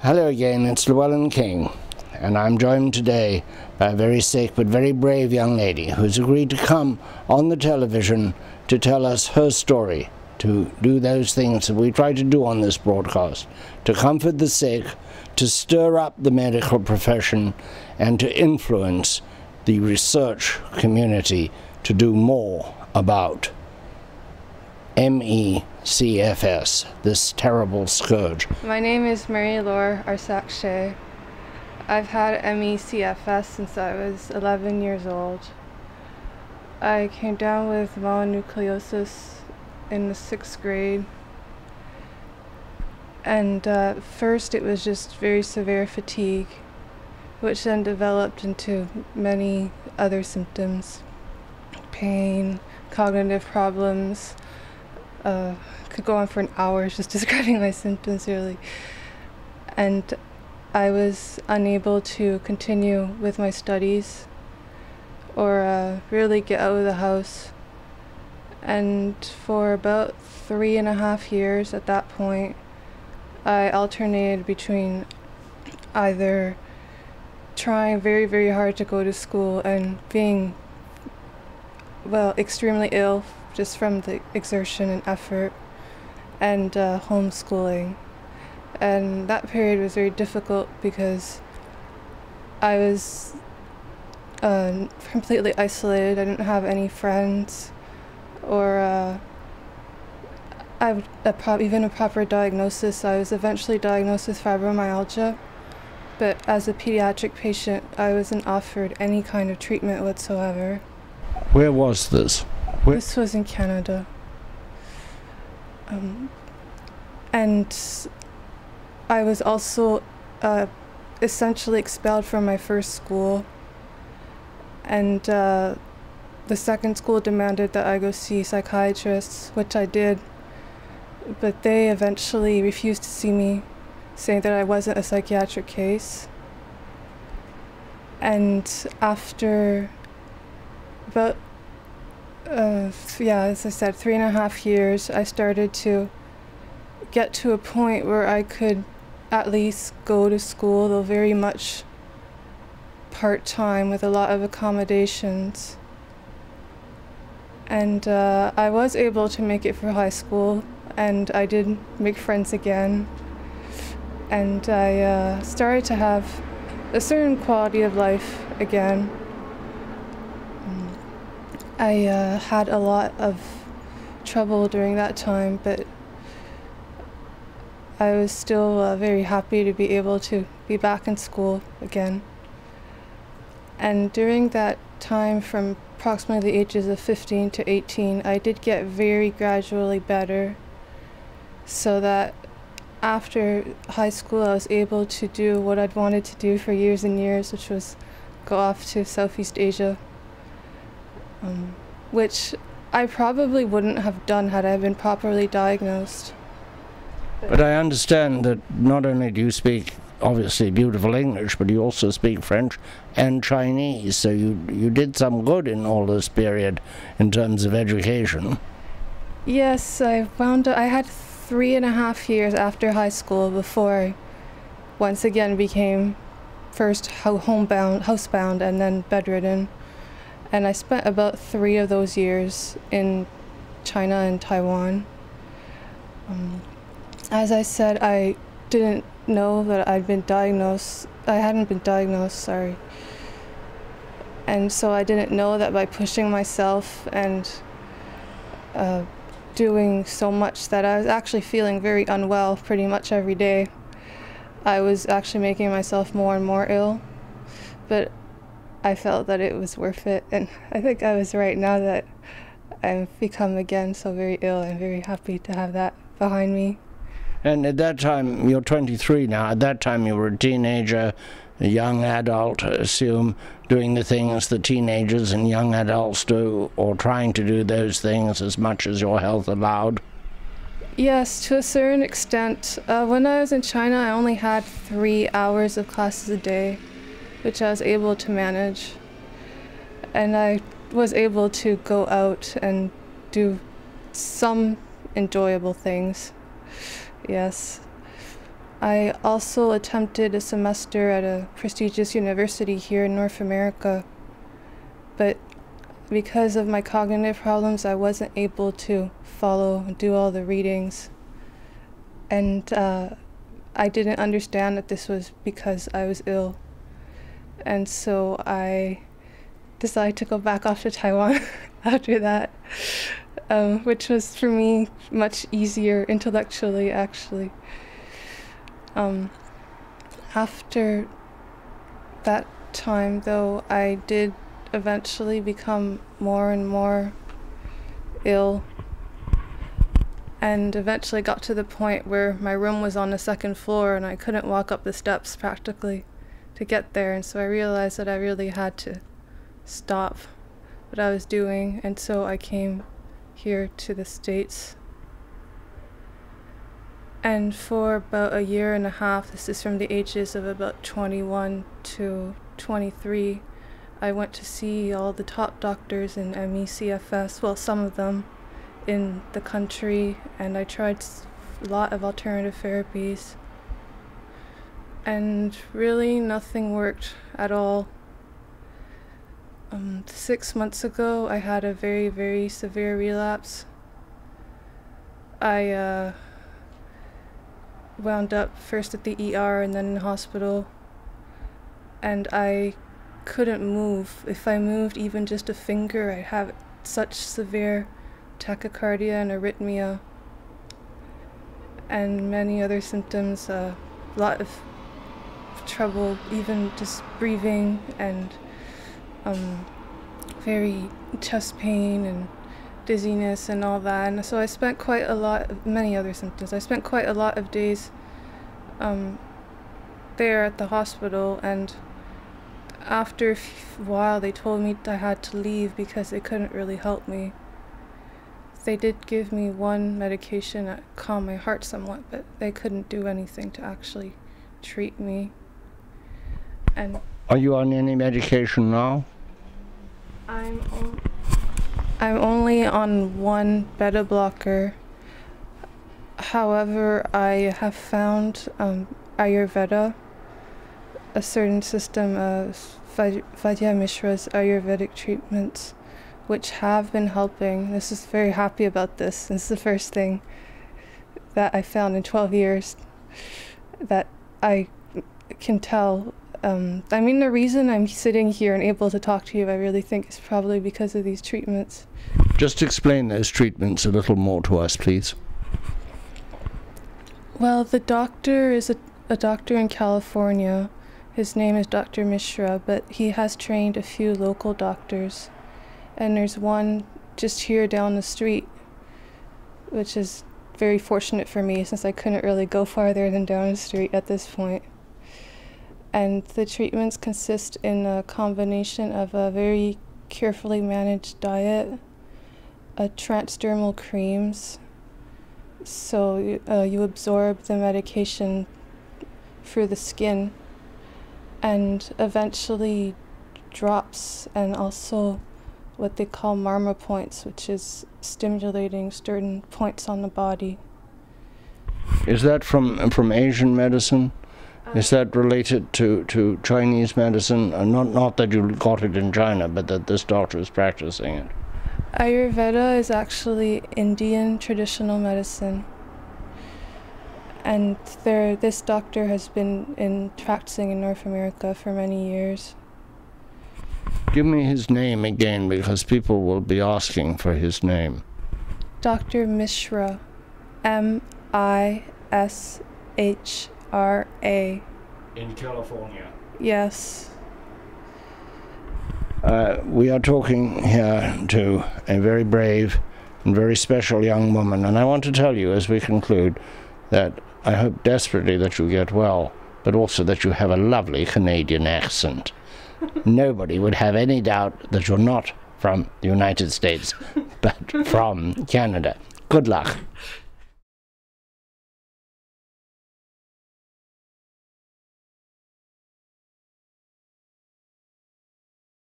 Hello again, it's Llewellyn King, and I'm joined today by a very sick but very brave young lady who's agreed to come on the television to tell us her story, to do those things that we try to do on this broadcast, to comfort the sick, to stir up the medical profession, and to influence the research community to do more about MECFS, this terrible scourge. My name is Marie-Laure. I've had MECFS since I was 11 years old. I came down with mononucleosis in the 6th grade. And first it was just very severe fatigue, which then developed into many other symptoms. Pain, cognitive problems. Could go on for an hour just describing my symptoms, really. And I was unable to continue with my studies or really get out of the house. And for about 3.5 years at that point, I alternated between either trying very, very hard to go to school and being, well, extremely ill just from the exertion and effort, and homeschooling. And that period was very difficult because I was completely isolated. I didn't have any friends or even a proper diagnosis. I was eventually diagnosed with fibromyalgia, but as a pediatric patient, I wasn't offered any kind of treatment whatsoever. Where was this? This was in Canada. And I was also essentially expelled from my first school. And the second school demanded that I go see psychiatrists, which I did. But they eventually refused to see me, saying that I wasn't a psychiatric case. And after about as I said, 3.5 years, I started to get to a point where I could at least go to school, though very much part-time with a lot of accommodations. And I was able to make it for high school, and I did make friends again. And I started to have a certain quality of life again. I had a lot of trouble during that time, but I was still very happy to be able to be back in school again. And during that time, from approximately the ages of 15 to 18, I did get very gradually better, so that after high school I was able to do what I'd wanted to do for years and years, which was go off to Southeast Asia. Which I probably wouldn't have done had I been properly diagnosed. But I understand that not only do you speak obviously beautiful English, but you also speak French and Chinese, so you did some good in all this period in terms of education. Yes, I had 3.5 years after high school before I once again became first housebound and then bedridden. And I spent about 3 of those years in China and Taiwan. As I said, I didn't know that I hadn't been diagnosed, sorry. And so I didn't know that by pushing myself and doing so much that I was actually feeling very unwell pretty much every day. I was actually making myself more and more ill. But I felt that it was worth it, and I think I was right now that I've become again so very ill. I'm very happy to have that behind me. And at that time, you're 23 now, at that time you were a teenager, a young adult, I assume, doing the things that teenagers and young adults do, or trying to do those things as much as your health allowed. Yes, to a certain extent. When I was in China, I only had 3 hours of classes a day, which I was able to manage. And I was able to go out and do some enjoyable things. Yes. I also attempted a semester at a prestigious university here in North America, but because of my cognitive problems, I wasn't able to follow and do all the readings. And I didn't understand that this was because I was ill. And so I decided to go back off to Taiwan after that, which was for me much easier intellectually, actually. After that time, though, I did eventually become more and more ill, and eventually got to the point where my room was on the second floor and I couldn't walk up the steps practically to get there. And so I realized that I really had to stop what I was doing, and so I came here to the States. And for about a year and a half, this is from the ages of about 21 to 23, I went to see all the top doctors in MECFS, well, some of them in the country, and I tried a lot of alternative therapies. And really nothing worked at all. 6 months ago, I had a very, very severe relapse. I wound up first at the ER and then in the hospital, and I couldn't move. If I moved even just a finger, I'd have such severe tachycardia and arrhythmia and many other symptoms, a lot of trouble even just breathing, and very chest pain and dizziness and all that. And so I spent quite a lot, many other symptoms. I spent quite a lot of days there at the hospital, and after a while they told me I had to leave because they couldn't really help me. They did give me one medication that calmed my heart somewhat, but they couldn't do anything to actually treat me. And are you on any medication now? I'm only on one beta blocker. However, I have found Ayurveda, a certain system of Vaidya Mishra's Ayurvedic treatments, which have been helping. This is very happy about this. This is the first thing that I found in 12 years that I can tell. I mean, the reason I'm sitting here and able to talk to you, I really think, is probably because of these treatments. Just explain those treatments a little more to us, please. Well, the doctor is a doctor in California. His name is Dr. Mishra, but he has trained a few local doctors. And there's one just here down the street, which is very fortunate for me since I couldn't really go farther than down the street at this point. And the treatments consist in a combination of a very carefully managed diet, transdermal creams, so you absorb the medication through the skin, and eventually drops, and also what they call marma points, which is stimulating certain points on the body. Is that from Asian medicine? Is that related to Chinese medicine? Not that you got it in China, but that this doctor is practicing it. Ayurveda is actually Indian traditional medicine. And this doctor has been practicing in North America for many years. Give me his name again, because people will be asking for his name. Dr. Mishra, M-I-S-H-R-A. In California? Yes. We are talking here to a very brave and very special young woman, and I want to tell you as we conclude that I hope desperately that you get well, but also that you have a lovely Canadian accent. Nobody would have any doubt that you're not from the United States, but from Canada. Good luck.